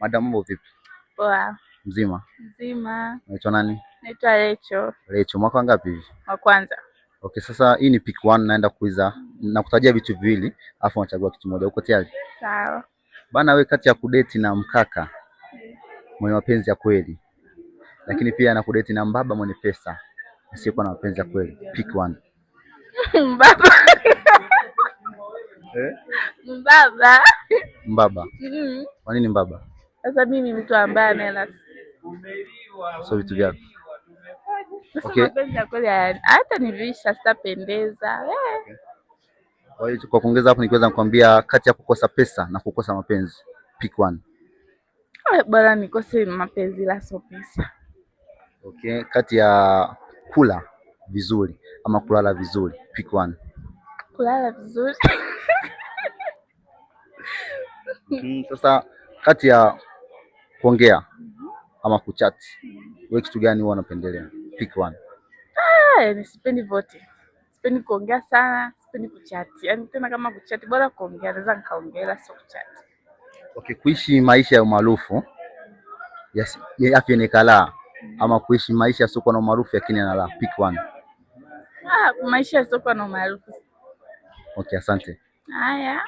Madam, mambo vipi? Poa. Mzima? Mzima. Unaitwa nani? Naitwa Rachel. Rachel, mwaka ngapi hivi? Wa kwanza. Okay, sasa hii ni pick one, naenda kuiza na kutajia vitu viwili, afu unachagua kitu moja. Uko tayari? Sawa. Bana, wewe kati ya kudeti na mkaka mwenye mapenzi ya kweli, lakini pia na kudeti na mbaba mwenye pesa asiyekuwa na mapenzi ya kweli, pick one. Mbaba. Mbaba. Mbaba. Kwa nini mbaba? Sasa mimi mtu ambaye anaela. So vitu vyako. Okay. Mapenzi ya kweli hata nivisha sitapendeza. Kwa hiyo kwa kuongeza hapo nikiweza kukwambia kati ya kukosa pesa na kukosa mapenzi, pick one. Bora nikose mapenzi la sio pesa. Okay, kati ya kula vizuri ama kulala vizuri, pick one. Kulala vizuri. Sasa kati ya kuongea ama kuchati, wewe kitu gani huwa unapendelea? Pick one. Sipendi vote. Sipendi kuongea sana, sipendi kuchati. Yaani tena kama kuchati bora kuongea, naweza nikaongea sio kuchati. Okay, kuishi maisha ya umaarufu ya afya ni kala ama kuishi maisha sio na umaarufu lakini analala, pick one. Maisha sio na umaarufu. Okay, asante. Haya.